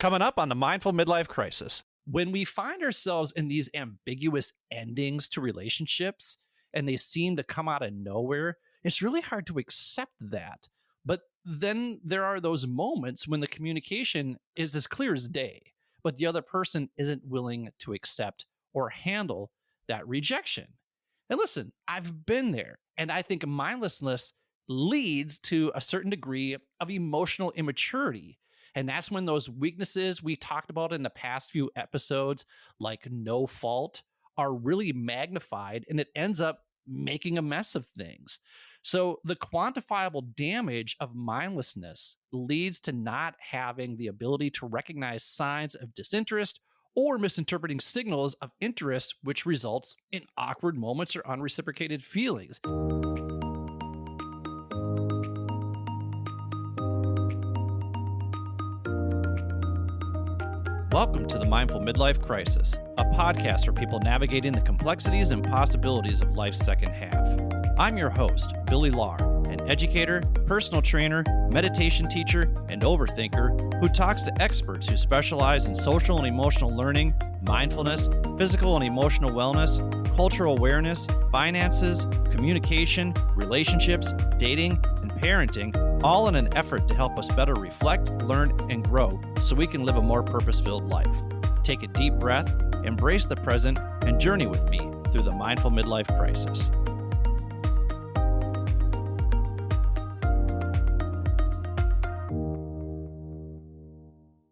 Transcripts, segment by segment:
Coming up on the Mindful Midlife Crisis. When we find ourselves in these ambiguous endings to relationships and they seem to come out of nowhere, it's really hard to accept that. But then there are those moments when the communication is as clear as day, but the other person isn't willing to accept or handle that rejection. And listen, I've been there, and I think mindlessness leads to a certain degree of emotional immaturity. And that's when those weaknesses we talked about in the past few episodes, like no fault, are really magnified, and it ends up making a mess of things. So the quantifiable damage of mindlessness leads to not having the ability to recognize signs of disinterest or misinterpreting signals of interest, which results in awkward moments or unreciprocated feelings. Welcome to the Mindful Midlife Crisis, a podcast for people navigating the complexities and possibilities of life's second half. I'm your host, Billy Lahr, an educator, personal trainer, meditation teacher, and overthinker who talks to experts who specialize in social and emotional learning, mindfulness, physical and emotional wellness, cultural awareness, finances, communication, relationships, dating, and parenting, all in an effort to help us better reflect, learn, and grow so we can live a more purpose-filled life. Take a deep breath, embrace the present, and journey with me through the Mindful Midlife Crisis.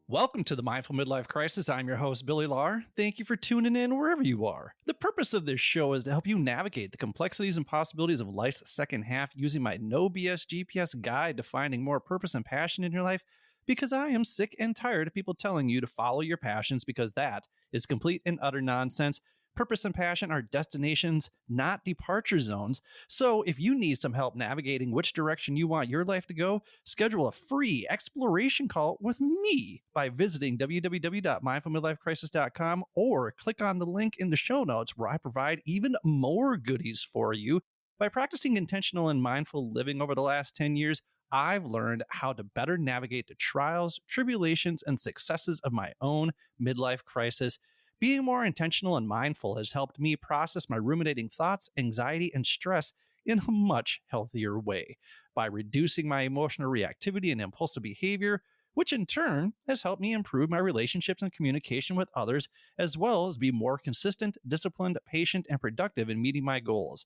Welcome to the Mindful Midlife Crisis. I'm your host, Billy Lahr. Thank you for tuning in wherever you are. The purpose of this show is to help you navigate the complexities and possibilities of life's second half using my no BS GPS guide to finding more purpose and passion in your life, because I am sick and tired of people telling you to follow your passions, because that is complete and utter nonsense. Purpose and passion are destinations, not departure zones. So if you need some help navigating which direction you want your life to go, schedule a free exploration call with me by visiting www.mindfulmidlifecrisis.com or click on the link in the show notes where I provide even more goodies for you. By practicing intentional and mindful living over the last 10 years, I've learned how to better navigate the trials, tribulations, and successes of my own midlife crisis. Being more intentional and mindful has helped me process my ruminating thoughts, anxiety, and stress in a much healthier way by reducing my emotional reactivity and impulsive behavior, which in turn has helped me improve my relationships and communication with others, as well as be more consistent, disciplined, patient, and productive in meeting my goals.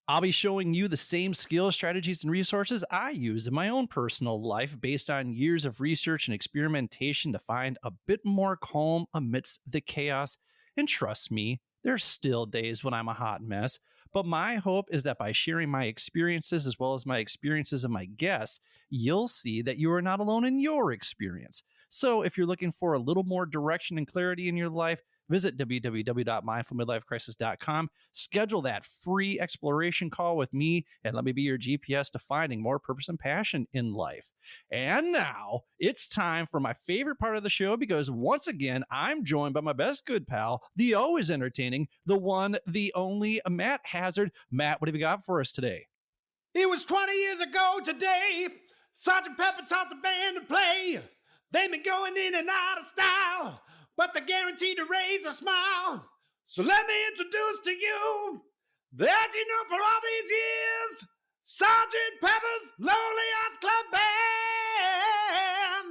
I'll be showing you the same skills, strategies, and resources I use in my own personal life based on years of research and experimentation to find a bit more calm amidst the chaos. And trust me, there's still days when I'm a hot mess. But my hope is that by sharing my experiences as well as my experiences of my guests, you'll see that you are not alone in your experience. So if you're looking for a little more direction and clarity in your life, visit www.mindfulmidlifecrisis.com, schedule that free exploration call with me, and let me be your GPS to finding more purpose and passion in life. And now it's time for my favorite part of the show, because once again, I'm joined by my best good pal, the always entertaining, the one, the only Matt Hazard. Matt, what have you got for us today? It was 20 years ago today. Sergeant Pepper taught the band to play. They've been going in and out of style, but they're guaranteed to raise a smile. So let me introduce to you that you know for all these years, Sergeant Pepper's Lonely Hearts Club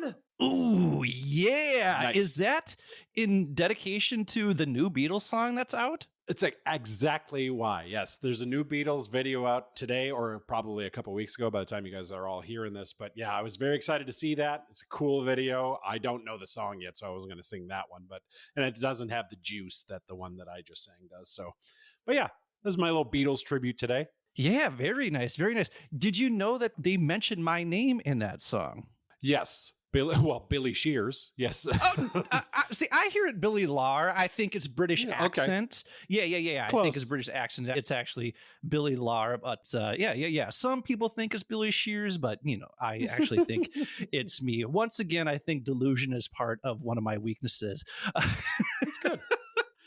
Band. Ooh, yeah. Nice. Is that in dedication to the new Beatles song that's out? It's like exactly why. Yes, there's a new Beatles video out today, or probably a couple weeks ago by the time you guys are all hearing this. But yeah, I was very excited to see that. It's a cool video. I don't know the song yet, so I wasn't going to sing that one. And it doesn't have the juice that the one that I just sang does. So, but yeah, this is my little Beatles tribute today. Yeah, very nice. Very nice. Did you know that they mentioned my name in that song? Yes. Billy Shears. Yes. See, I hear it Billy Lahr. I think it's British accent. Okay. Yeah. Close. I think it's British accent. It's actually Billy Lahr. But yeah. Some people think it's Billy Shears, but I actually think it's me. Once again, I think delusion is part of one of my weaknesses. It's good.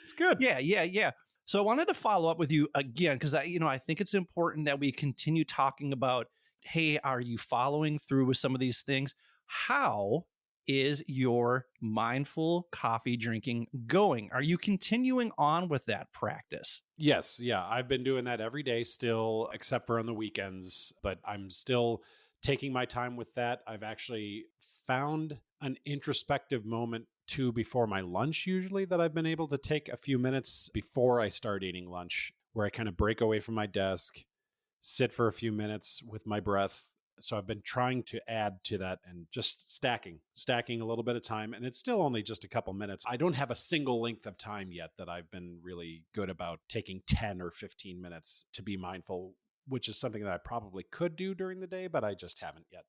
It's good. Yeah. So I wanted to follow up with you again, because I think it's important that we continue talking about, hey, are you following through with some of these things? How is your mindful coffee drinking going? Are you continuing on with that practice? Yes, yeah, I've been doing that every day still, except for on the weekends, but I'm still taking my time with that. I've actually found an introspective moment too before my lunch, usually, that I've been able to take a few minutes before I start eating lunch, where I kind of break away from my desk, sit for a few minutes with my breath. So I've been trying to add to that and just stacking a little bit of time. And it's still only just a couple minutes. I don't have a single length of time yet that I've been really good about taking 10 or 15 minutes to be mindful, which is something that I probably could do during the day, but I just haven't yet.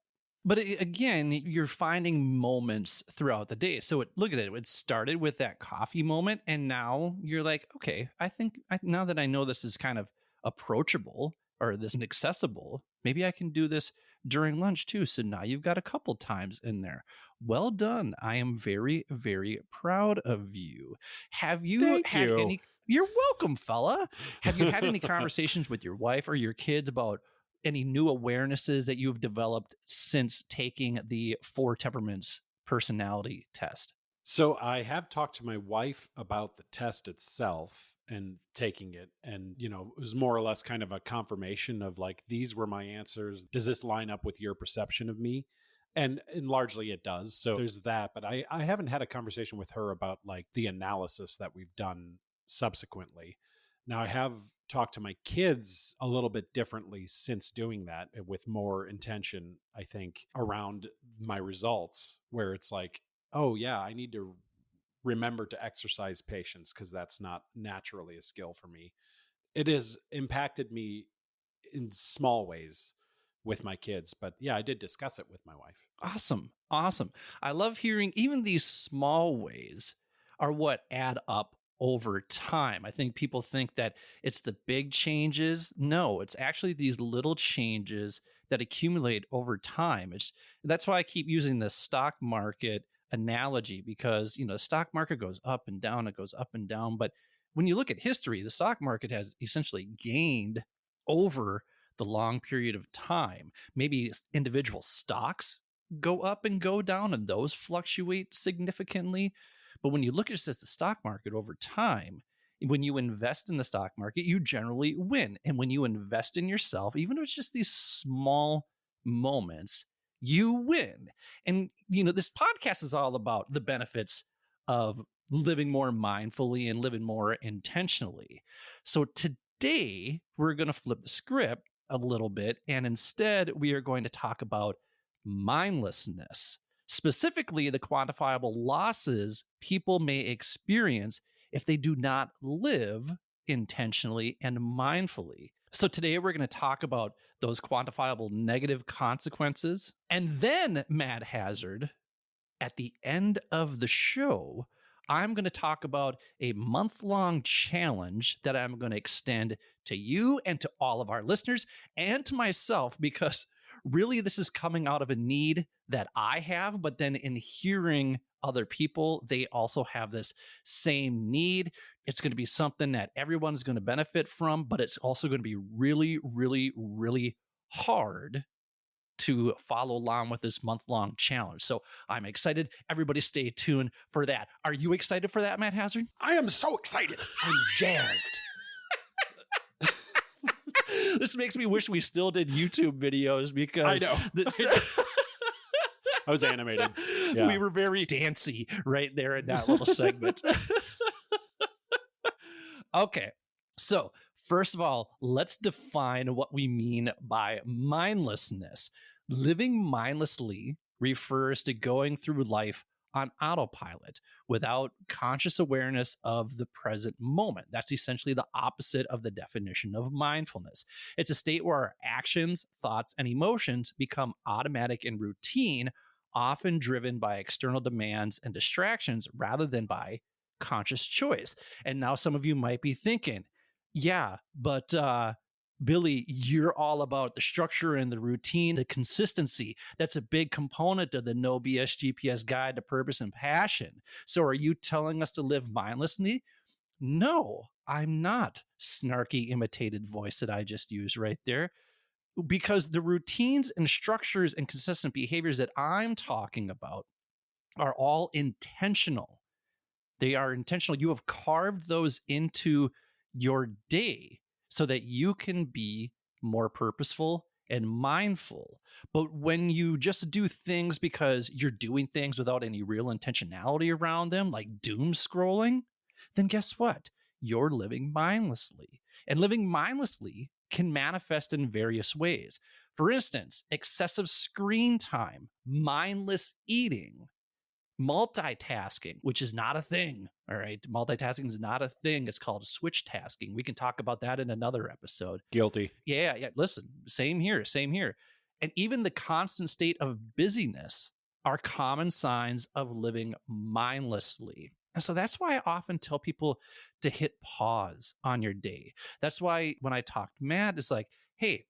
But again, you're finding moments throughout the day. So look at it. It started with that coffee moment. And now you're like, okay, I think now that I know this is kind of approachable or this accessible, maybe I can do this during lunch too. So now you've got a couple times in there. Well done. I am very, very proud of you. Have you Thank had you. any? You're welcome, fella. Have you had any conversations with your wife or your kids about any new awarenesses that you've developed since taking the Four Temperaments personality test? So I have talked to my wife about the test itself and taking it. And, it was more or less kind of a confirmation of like, these were my answers. Does this line up with your perception of me? And largely it does. So there's that. But I haven't had a conversation with her about like the analysis that we've done subsequently. Now I have talked to my kids a little bit differently since doing that, with more intention, I think, around my results, where it's like, oh yeah, I need to remember to exercise patience because that's not naturally a skill for me. It has impacted me in small ways with my kids, but yeah, I did discuss it with my wife. Awesome. Awesome. I love hearing even these small ways are what add up over time. I think people think that it's the big changes. No, it's actually these little changes that accumulate over time. That's why I keep using the stock market analogy, because the stock market goes up and down, it goes up and down, but when you look at history, the stock market has essentially gained over the long period of time. Maybe individual stocks go up and go down, and those fluctuate significantly. But when you look at just the stock market over time, when you invest in the stock market, you generally win. And when you invest in yourself, even if it's just these small moments, you win. And, this podcast is all about the benefits of living more mindfully and living more intentionally. So today, we're going to flip the script a little bit. And instead, we are going to talk about mindlessness, specifically the quantifiable losses people may experience if they do not live intentionally and mindfully. So today we're going to talk about those quantifiable negative consequences. And then, Mad Hazard, at the end of the show, I'm going to talk about a month-long challenge that I'm going to extend to you and to all of our listeners and to myself, because really this is coming out of a need that I have, but then in hearing other people, they also have this same need. It's going to be something that everyone's going to benefit from, but it's also going to be really, really, really hard to follow along with this month-long challenge. So I'm excited. Everybody stay tuned for that. Are you excited for that, Matt Hazard? I am so excited. I'm jazzed. This makes me wish we still did YouTube videos, because I know. I was animated. Yeah. We were very dancey right there in that little segment. Okay. So, first of all, let's define what we mean by mindlessness. Living mindlessly refers to going through life on autopilot without conscious awareness of the present moment. That's essentially the opposite of the definition of mindfulness. It's a state where our actions, thoughts, and emotions become automatic and routine, often driven by external demands and distractions rather than by conscious choice. And now some of you might be thinking, yeah, but Billy, you're all about the structure and the routine, the consistency. That's a big component of the No BS GPS guide to purpose and passion. So are you telling us to live mindlessly? No, I'm not. Snarky imitated voice that I just used right there. Because the routines and structures and consistent behaviors that I'm talking about are all intentional. They are intentional. You have carved those into your day so that you can be more purposeful and mindful. But when you just do things because you're doing things without any real intentionality around them, like doom scrolling, then guess what? You're living mindlessly. And living mindlessly can manifest in various ways. For instance, excessive screen time, mindless eating, multitasking, which is not a thing. All right. Multitasking is not a thing. It's called switch tasking. We can talk about that in another episode. Guilty. Yeah. Yeah. Listen, same here. Same here. And even the constant state of busyness are common signs of living mindlessly. And so that's why I often tell people to hit pause on your day. That's why when I talk to Matt, it's like, hey,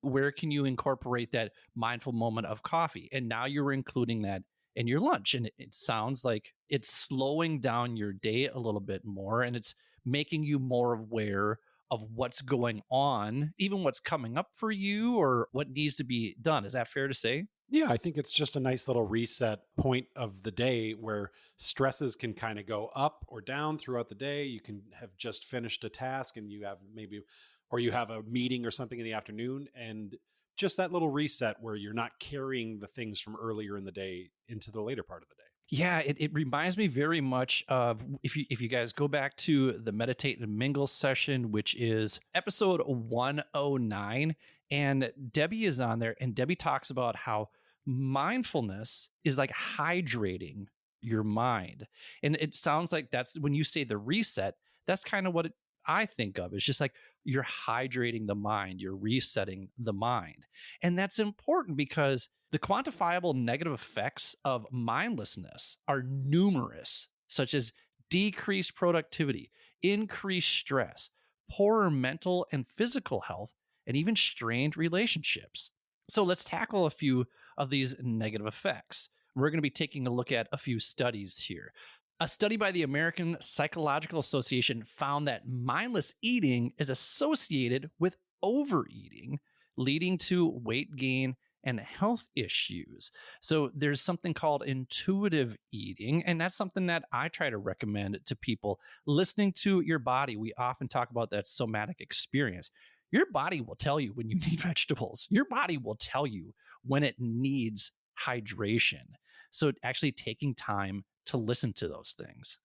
where can you incorporate that mindful moment of coffee? And now you're including that in your lunch. And it sounds like it's slowing down your day a little bit more, and it's making you more aware of what's going on, even what's coming up for you or what needs to be done. Is that fair to say? Yeah, I think it's just a nice little reset point of the day where stresses can kind of go up or down throughout the day. You can have just finished a task and you have maybe, or you have a meeting or something in the afternoon, and just that little reset where you're not carrying the things from earlier in the day into the later part of the day. Yeah, it reminds me very much of if you guys go back to the Meditate and Mingle session, which is episode 109, and Debbie is on there, and Debbie talks about how mindfulness is like hydrating your mind. And it sounds like that's when you say the reset, that's kind of what I think of. It's just like you're hydrating the mind, you're resetting the mind. And that's important because the quantifiable negative effects of mindlessness are numerous, such as decreased productivity, increased stress, poorer mental and physical health, and even strained relationships. So let's tackle a few of these negative effects. We're going to be taking a look at a few studies here. A study by the American Psychological Association found that mindless eating is associated with overeating, leading to weight gain and health issues. So there's something called intuitive eating, and that's something that I try to recommend to people. Listening to your body, we often talk about that somatic experience. Your body will tell you when you need vegetables. Your body will tell you when it needs hydration. So actually taking time to listen to those things.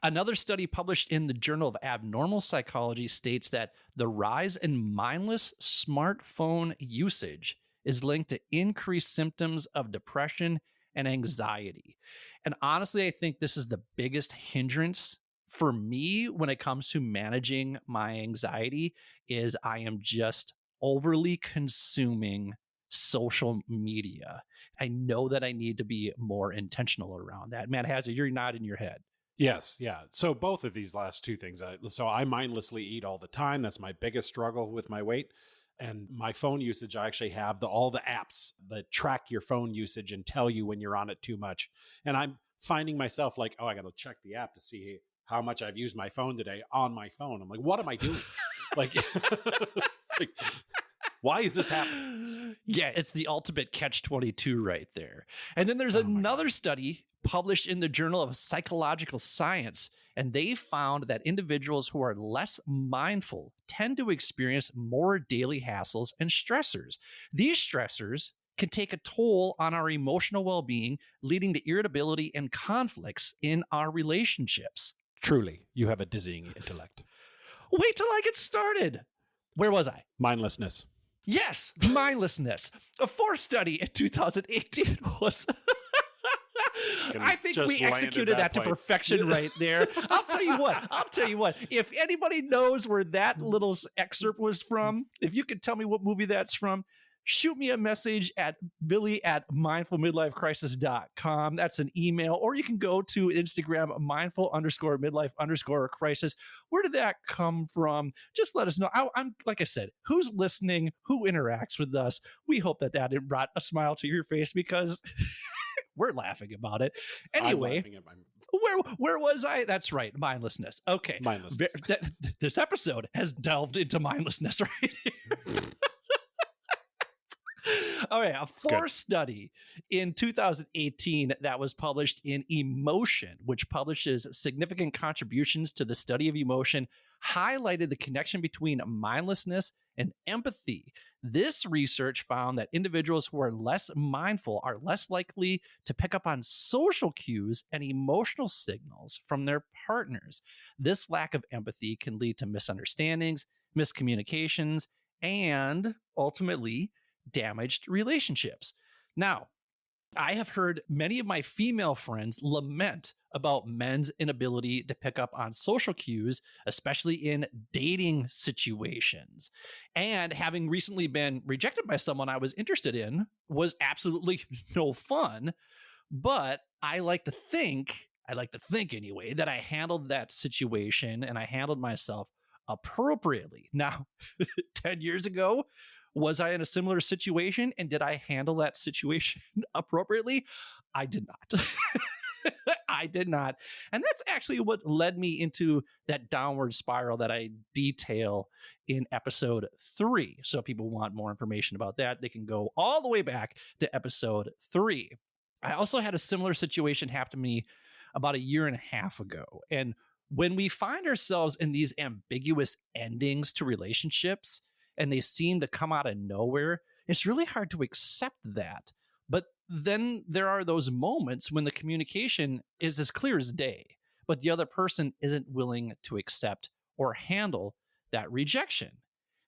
Another study published in the Journal of Abnormal Psychology states that the rise in mindless smartphone usage is linked to increased symptoms of depression and anxiety. And honestly, I think this is the biggest hindrance for me when it comes to managing my anxiety is I am just overly consuming social media. I know that I need to be more intentional around that. Matt Hazard, you're nodding your head. Yes, yeah. So both of these last two things. So I mindlessly eat all the time. That's my biggest struggle with my weight. And my phone usage, I actually have all the apps that track your phone usage and tell you when you're on it too much. And I'm finding myself like, oh, I got to check the app to see how much I've used my phone today on my phone. I'm like, what am I doing? Like, it's like, why is this happening? Yeah, it's the ultimate catch-22 right there. And then there's another study published in the Journal of Psychological Science, and they found that individuals who are less mindful tend to experience more daily hassles and stressors. These stressors can take a toll on our emotional well-being, leading to irritability and conflicts in our relationships. Truly, you have a dizzying intellect. Wait till I get started. Where was I? Mindlessness. Yes, mindlessness. A fourth study in 2018 was... I think we executed that to perfection right there. I'll tell you what. If anybody knows where that little excerpt was from, if you could tell me what movie that's from, shoot me a message at billy@mindfulmidlifecrisis.com. That's an email. Or you can go to Instagram, mindful_midlife_crisis. Where did that come from? Just let us know. I'm like I said, who's listening, who interacts with us. We hope that brought a smile to your face because we're laughing about it. Anyway, where was I? That's right, mindlessness. Okay. Mindlessness. This episode has delved into mindlessness right here. All right, a It's good. fourth study in 2018 that was published in Emotion, which publishes significant contributions to the study of emotion, highlighted the connection between mindlessness and empathy. This research found that individuals who are less mindful are less likely to pick up on social cues and emotional signals from their partners. This lack of empathy can lead to misunderstandings, miscommunications, and ultimately damaged relationships. Now, I have heard many of my female friends lament about men's inability to pick up on social cues, especially in dating situations. And having recently been rejected by someone I was interested in was absolutely no fun. But I like to think anyway, that I handled that situation and I handled myself appropriately. Now, 10 years ago, was I in a similar situation and did I handle that situation appropriately? I did not. I did not. And that's actually what led me into that downward spiral that I detail in episode 3. So if people want more information about that, they can go all the way back to episode 3. I also had a similar situation happen to me about a year and a half ago. And when we find ourselves in these ambiguous endings to relationships and they seem to come out of nowhere, it's really hard to accept that. But then there are those moments when the communication is as clear as day, but the other person isn't willing to accept or handle that rejection.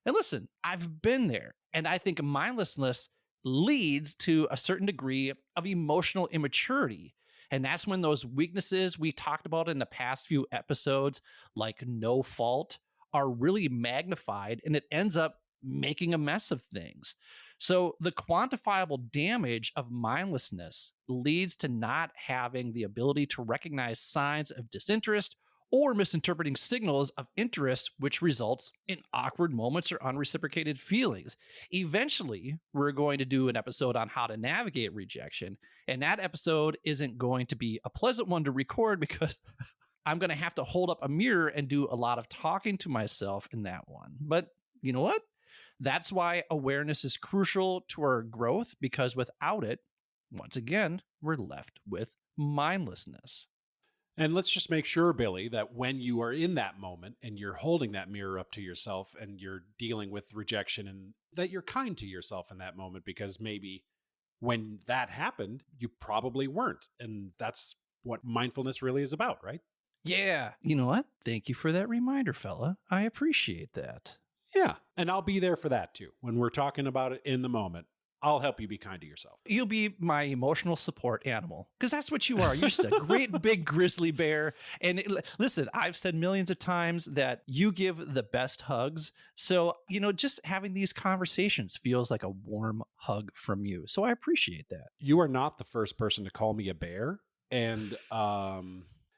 And listen, I've been there, and I think mindlessness leads to a certain degree of emotional immaturity. And that's when those weaknesses we talked about in the past few episodes, like no fault, are really magnified and it ends up making a mess of things. So, the quantifiable damage of mindlessness leads to not having the ability to recognize signs of disinterest or misinterpreting signals of interest, which results in awkward moments or unreciprocated feelings. Eventually, we're going to do an episode on how to navigate rejection. And that episode isn't going to be a pleasant one to record because I'm going to have to hold up a mirror and do a lot of talking to myself in that one. But you know what? That's why awareness is crucial to our growth, because without it, once again, we're left with mindlessness. And let's just make sure, Billy, that when you are in that moment and you're holding that mirror up to yourself and you're dealing with rejection, and that you're kind to yourself in that moment, because maybe when that happened, you probably weren't. And that's what mindfulness really is about, right? Yeah. You know what? Thank you for that reminder, fella. I appreciate that. Yeah. And I'll be there for that too. When we're talking about it in the moment, I'll help you be kind to yourself. You'll be my emotional support animal because that's what you are. You're just a great big grizzly bear. And listen, I've said millions of times that you give the best hugs. So, just having these conversations feels like a warm hug from you. So I appreciate that. You are not the first person to call me a bear. And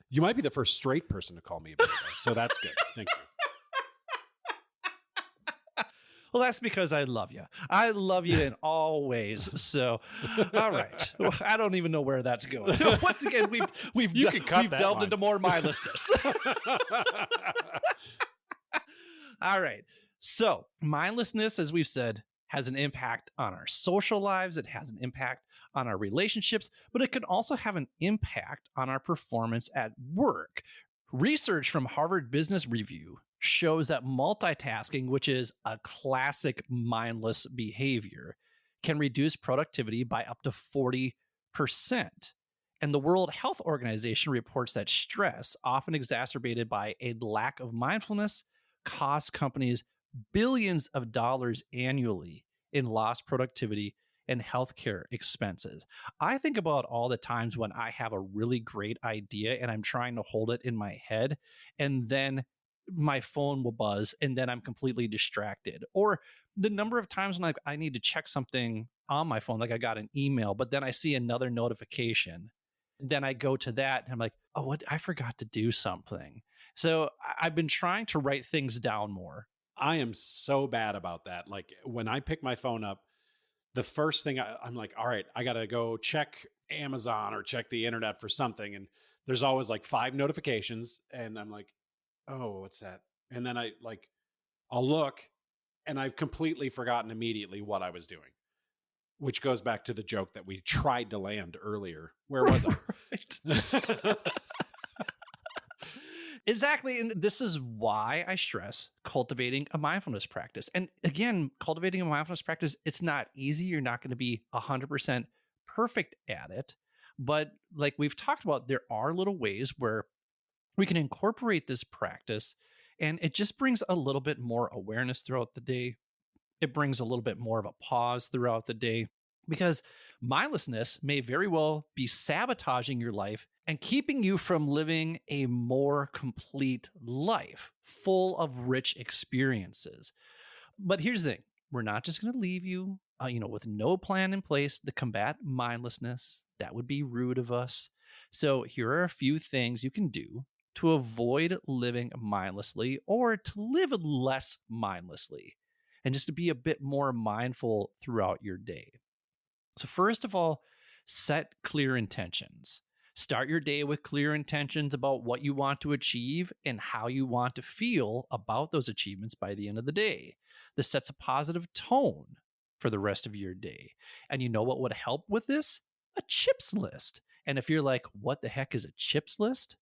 you might be the first straight person to call me a bear. So that's good. Thank you. Well, that's because I love you. I love you in all ways. So, all right. I don't even know where that's going. Once again, we've delved into more mindlessness. All right. So, mindlessness, as we've said, has an impact on our social lives. It has an impact on our relationships, but it can also have an impact on our performance at work. Research from Harvard Business Review shows that multitasking, which is a classic mindless behavior, can reduce productivity by up to 40%. And the World Health Organization reports that stress, often exacerbated by a lack of mindfulness, costs companies billions of dollars annually in lost productivity and healthcare expenses. I think about all the times when I have a really great idea and I'm trying to hold it in my head, and then my phone will buzz and then I'm completely distracted. Or the number of times when I need to check something on my phone, like I got an email, but then I see another notification. Then I go to that and I'm like, oh, what? I forgot to do something. So I've been trying to write things down more. I am so bad about that. Like when I pick my phone up, the first thing I'm like, all right, I got to go check Amazon or check the internet for something. And there's always like 5 notifications. And I'm like, oh, what's that? And then I'll look and I've completely forgotten immediately what I was doing. which goes back to the joke that we tried to land earlier. Where was I? Right. Exactly. And this is why I stress cultivating a mindfulness practice. And again, cultivating a mindfulness practice, it's not easy. You're not going to be 100% perfect at it. But like we've talked about, there are little ways where we can incorporate this practice, and it just brings a little bit more awareness throughout the day. It brings a little bit more of a pause throughout the day, because mindlessness may very well be sabotaging your life and keeping you from living a more complete life full of rich experiences. But here's the thing, we're not just going to leave you, with no plan in place to combat mindlessness. That would be rude of us. So here are a few things you can do to avoid living mindlessly, or to live less mindlessly, and just to be a bit more mindful throughout your day. So, first of all, set clear intentions. Start your day with clear intentions about what you want to achieve and how you want to feel about those achievements by the end of the day. This sets a positive tone for the rest of your day. And you know what would help with this? A chips list. And if you're like, what the heck is a chips list?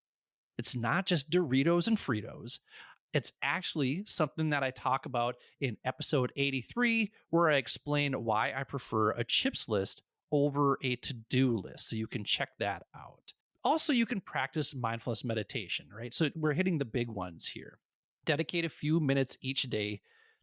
It's not just Doritos and Fritos. It's actually something that I talk about in episode 83, where I explain why I prefer a chips list over a to-do list. So you can check that out. Also, you can practice mindfulness meditation, right? So we're hitting the big ones here. Dedicate a few minutes each day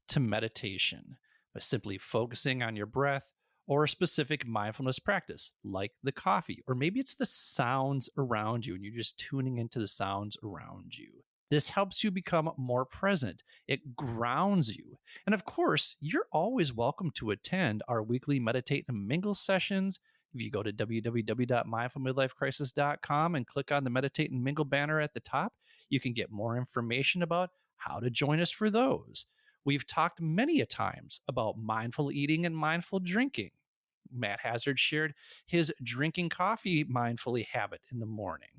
to meditation by simply focusing on your breath or a specific mindfulness practice, like the coffee, or maybe it's the sounds around you and you're just tuning into the sounds around you. This helps you become more present. It grounds you. And of course, you're always welcome to attend our weekly Meditate and Mingle sessions. If you go to www.mindfulmidlifecrisis.com and click on the Meditate and Mingle banner at the top, you can get more information about how to join us for those. We've talked many a times about mindful eating and mindful drinking. Matt Hazard shared his drinking coffee mindfully habit in the morning.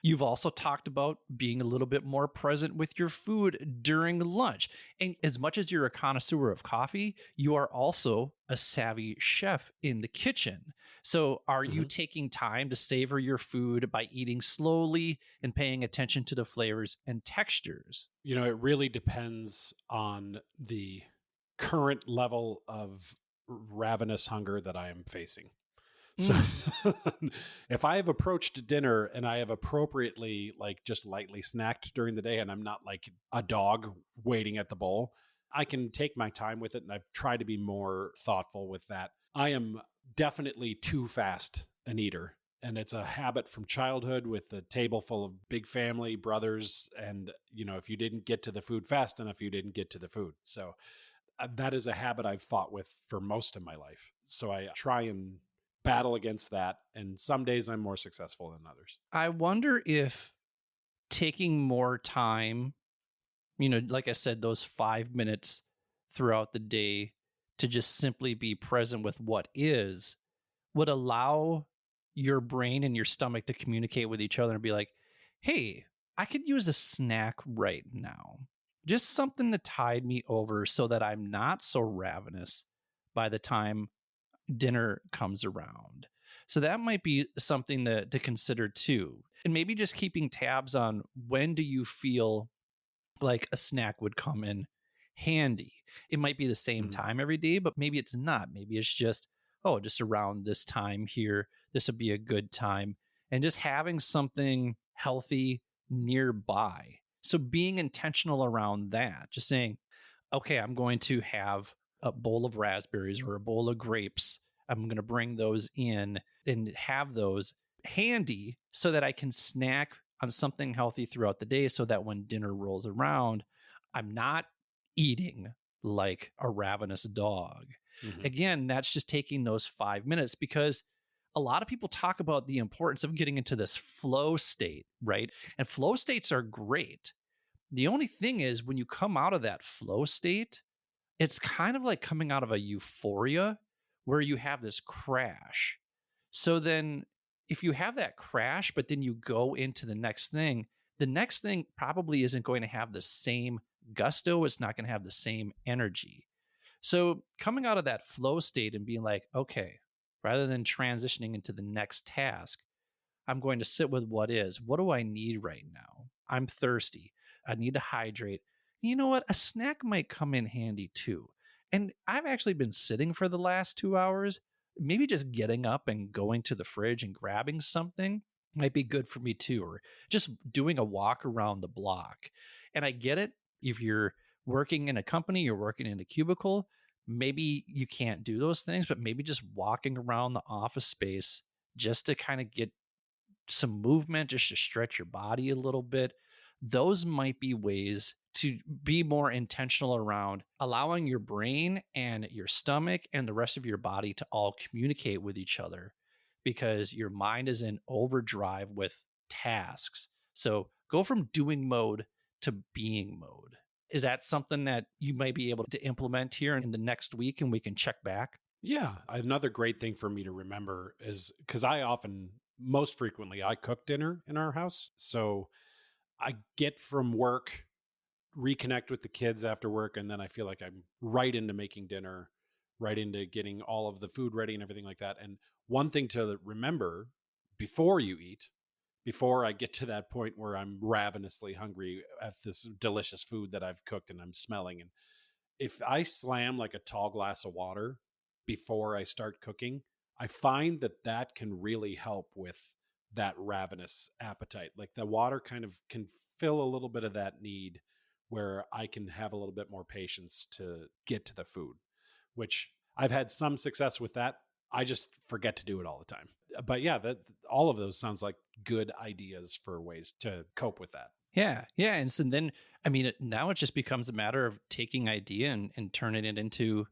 You've also talked about being a little bit more present with your food during lunch. And as much as you're a connoisseur of coffee, you are also a savvy chef in the kitchen. So, are you Mhm. taking time to savor your food by eating slowly and paying attention to the flavors and textures? It really depends on the current level of ravenous hunger that I am facing. So Mm. if I have approached dinner and I have appropriately, like, just lightly snacked during the day and I'm not like a dog waiting at the bowl, I can take my time with it. And I've tried to be more thoughtful with that. I am definitely too fast an eater. And it's a habit from childhood with a table full of big family, brothers. And, if you didn't get to the food fast enough, you didn't get to the food. So that is a habit I've fought with for most of my life. So I try and battle against that. And some days I'm more successful than others. I wonder if taking more time, like I said, those 5 minutes throughout the day to just simply be present with what is, would allow your brain and your stomach to communicate with each other and be like, hey, I could use a snack right now. Just something to tide me over so that I'm not so ravenous by the time dinner comes around. So that might be something to consider too. And maybe just keeping tabs on, when do you feel like a snack would come in handy. It might be the same Mhm. time every day, but maybe it's not. Maybe it's just, oh, just around this time here, this would be a good time. And just having something healthy nearby. So being intentional around that, just saying, okay, I'm going to have a bowl of raspberries or a bowl of grapes. I'm going to bring those in and have those handy so that I can snack on something healthy throughout the day, so that when dinner rolls around, I'm not eating like a ravenous dog. Mhm. Again, that's just taking those 5 minutes, because a lot of people talk about the importance of getting into this flow state, right? And flow states are great. The only thing is, when you come out of that flow state, it's kind of like coming out of a euphoria where you have this crash. So then, if you have that crash, but then you go into the next thing probably isn't going to have the same gusto. It's not going to have the same energy. So coming out of that flow state and being like, okay, rather than transitioning into the next task, I'm going to sit with what is. What do I need right now? I'm thirsty. I need to hydrate. You know what? A snack might come in handy too. And I've actually been sitting for the last 2 hours. Maybe just getting up and going to the fridge and grabbing something might be good for me too, or just doing a walk around the block. And I get it. If you're working in a company, you're working in a cubicle, maybe you can't do those things, but maybe just walking around the office space just to kind of get some movement, just to stretch your body a little bit. Those might be ways to be more intentional around allowing your brain and your stomach and the rest of your body to all communicate with each other, because your mind is in overdrive with tasks. So go from doing mode to being mode. Is that something that you might be able to implement here in the next week and we can check back? Yeah. Another great thing for me to remember is because most frequently, I cook dinner in our house. So I get from work, reconnect with the kids after work, and then I feel like I'm right into making dinner, right into getting all of the food ready and everything like that. And one thing to remember before you eat, before I get to that point where I'm ravenously hungry at this delicious food that I've cooked and I'm smelling, and if I slam like a tall glass of water before I start cooking, I find that that can really help with that ravenous appetite. Like the water kind of can fill a little bit of that need where I can have a little bit more patience to get to the food, which I've had some success with that. I just forget to do it all the time. But yeah, that all of those sounds like good ideas for ways to cope with that. Yeah, yeah, and so then, I mean, now it just becomes a matter of taking idea and turning it into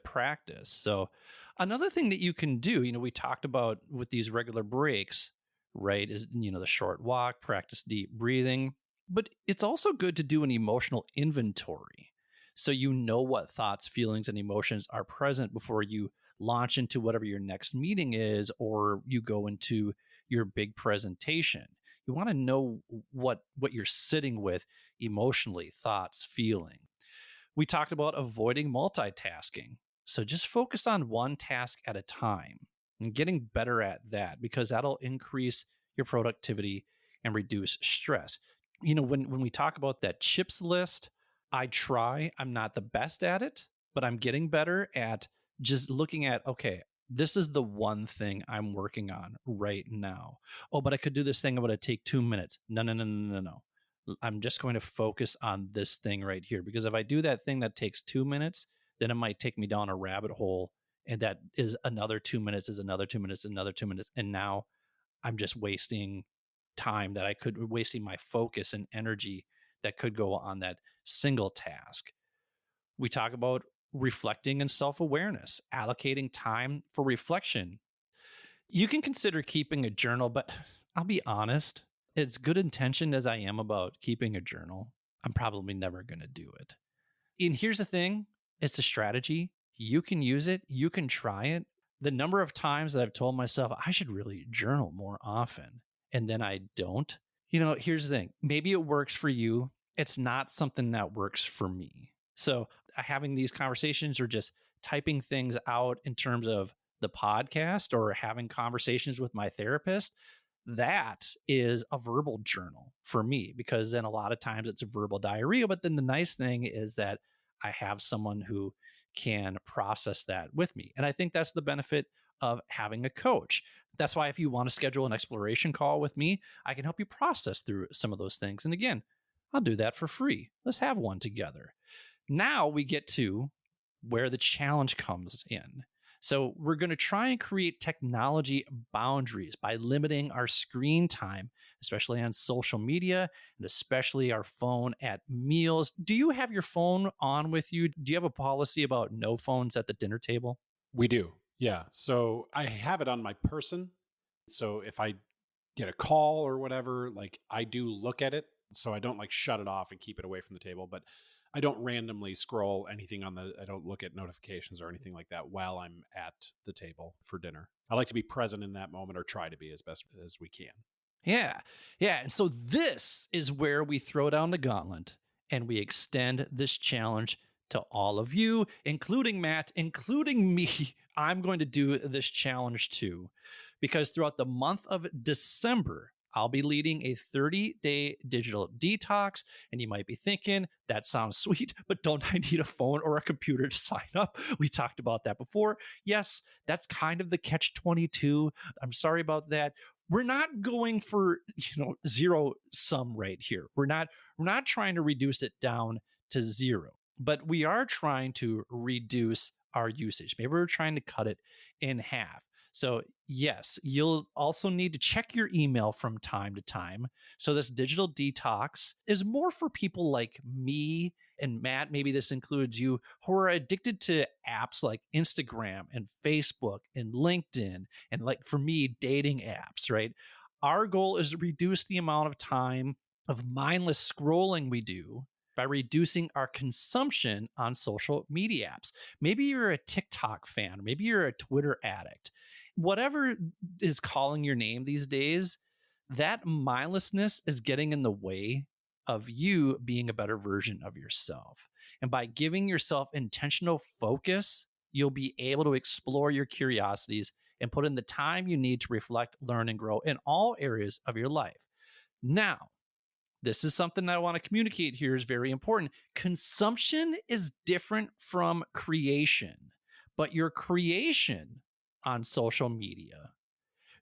practice. So, another thing that you can do, we talked about with these regular breaks, right? Is the short walk, practice deep breathing, but it's also good to do an emotional inventory, so you know what thoughts, feelings, and emotions are present before you launch into whatever your next meeting is, or you go into your big presentation. You want to know what you're sitting with emotionally, thoughts, feeling. We talked about avoiding multitasking. So just focus on one task at a time and getting better at that, because that'll increase your productivity and reduce stress. When we talk about that chips list, I'm not the best at it, but I'm getting better at just looking at, okay, this is the one thing I'm working on right now. Oh, but I could do this thing. I'm going to take 2 minutes. No, no, no, no, no, no. I'm just going to focus on this thing right here. Because if I do that thing that takes 2 minutes, then it might take me down a rabbit hole. And that is another 2 minutes, is another 2 minutes, another 2 minutes. And now I'm just wasting time that I could, wasting my focus and energy that could go on that single task. We talk about reflecting and self awareness, allocating time for reflection. You can consider keeping a journal, but I'll be honest, as good intentioned as I am about keeping a journal, I'm probably never going to do it. And here's the thing, it's a strategy. You can use it, you can try it. The number of times that I've told myself I should really journal more often, and then I don't. Here's the thing, maybe it works for you. It's not something that works for me. So, having these conversations or just typing things out in terms of the podcast or having conversations with my therapist, that is a verbal journal for me, because then a lot of times it's a verbal diarrhea. But then the nice thing is that I have someone who can process that with me. And I think that's the benefit of having a coach. That's why if you want to schedule an exploration call with me, I can help you process through some of those things. And again, I'll do that for free. Let's have one together. Now we get to where the challenge comes in. So we're going to try and create technology boundaries by limiting our screen time, especially on social media and especially our phone at meals. Do you have your phone on with you? Do you have a policy about no phones at the dinner table? We do. Yeah. So I have it on my person. So if I get a call or whatever, like I do look at it. So I don't like shut it off and keep it away from the table, but I don't randomly scroll anything I don't look at notifications or anything like that while I'm at the table for dinner. I like to be present in that moment, or try to be as best as we can. Yeah. Yeah. And so this is where we throw down the gauntlet and we extend this challenge To all of you, including Matt, including me, I'm going to do this challenge too, because throughout the month of December, I'll be leading a 30-day digital detox. And you might be thinking, that sounds sweet, but don't I need a phone or a computer to sign up? We talked about that before. Yes, that's kind of the catch 22. I'm sorry about that. We're not going for, zero sum right here. We're not trying to reduce it down to zero, but we are trying to reduce our usage. Maybe we're trying to cut it in half. So, yes, you'll also need to check your email from time to time. So, this digital detox is more for people like me and Matt. Maybe this includes you who are addicted to apps like Instagram and Facebook and LinkedIn, and like for me, dating apps, right? Our goal is to reduce the amount of time of mindless scrolling we do by reducing our consumption on social media apps. Maybe you're a TikTok fan, maybe you're a Twitter addict. Whatever is calling your name these days, that mindlessness is getting in the way of you being a better version of yourself. And by giving yourself intentional focus, you'll be able to explore your curiosities and put in the time you need to reflect, learn, and grow in all areas of your life. Now, this is something I want to communicate here is very important. Consumption is different from creation, but your creation on social media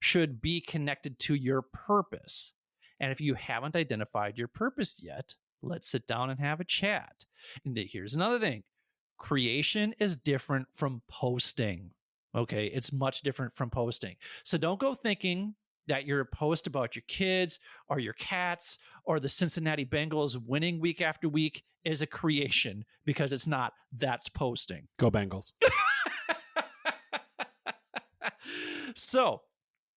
should be connected to your purpose. And if you haven't identified your purpose yet, let's sit down and have a chat. And here's another thing. Creation is different from posting. Okay, it's much different from posting. So don't go thinking that your post about your kids or your cats or the Cincinnati Bengals winning week after week is a creation, because it's not. That's posting. Go Bengals. So,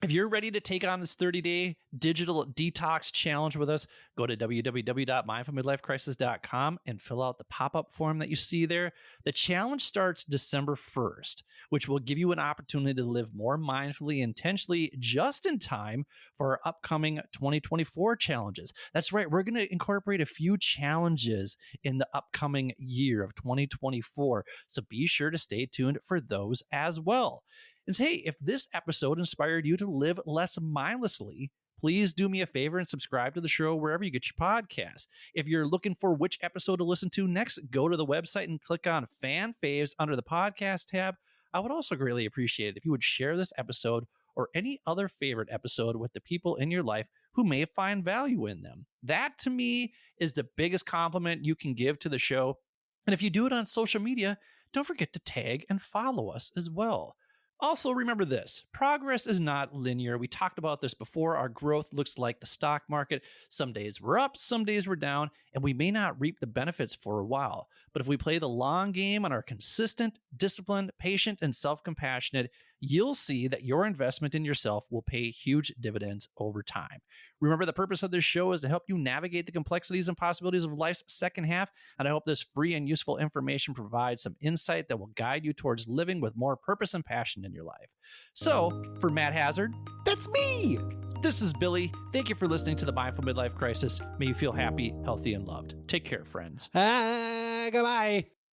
if you're ready to take on this 30-day digital detox challenge with us, go to www.mindfulmidlifecrisis.com and fill out the pop-up form that you see there. The challenge starts December 1st, which will give you an opportunity to live more mindfully, intentionally, just in time for our upcoming 2024 challenges. That's right. We're going to incorporate a few challenges in the upcoming year of 2024. So be sure to stay tuned for those as well. And hey, if this episode inspired you to live less mindlessly, please do me a favor and subscribe to the show wherever you get your podcasts. If you're looking for which episode to listen to next, go to the website and click on Fan Faves under the podcast tab. I would also greatly appreciate it if you would share this episode or any other favorite episode with the people in your life who may find value in them. That, to me, is the biggest compliment you can give to the show. And if you do it on social media, don't forget to tag and follow us as well. Also, remember this, progress is not linear. We talked about this before. Our growth looks like the stock market. Some days we're up, some days we're down, and we may not reap the benefits for a while. But if we play the long game and are consistent, disciplined, patient, and self-compassionate, you'll see that your investment in yourself will pay huge dividends over time. Remember, the purpose of this show is to help you navigate the complexities and possibilities of life's second half, and I hope this free and useful information provides some insight that will guide you towards living with more purpose and passion in your life. So, for Matt Hazard, that's me. This is Billy. Thank you for listening to the Mindful Midlife Crisis. May you feel happy, healthy, and loved. Take care, friends. Goodbye.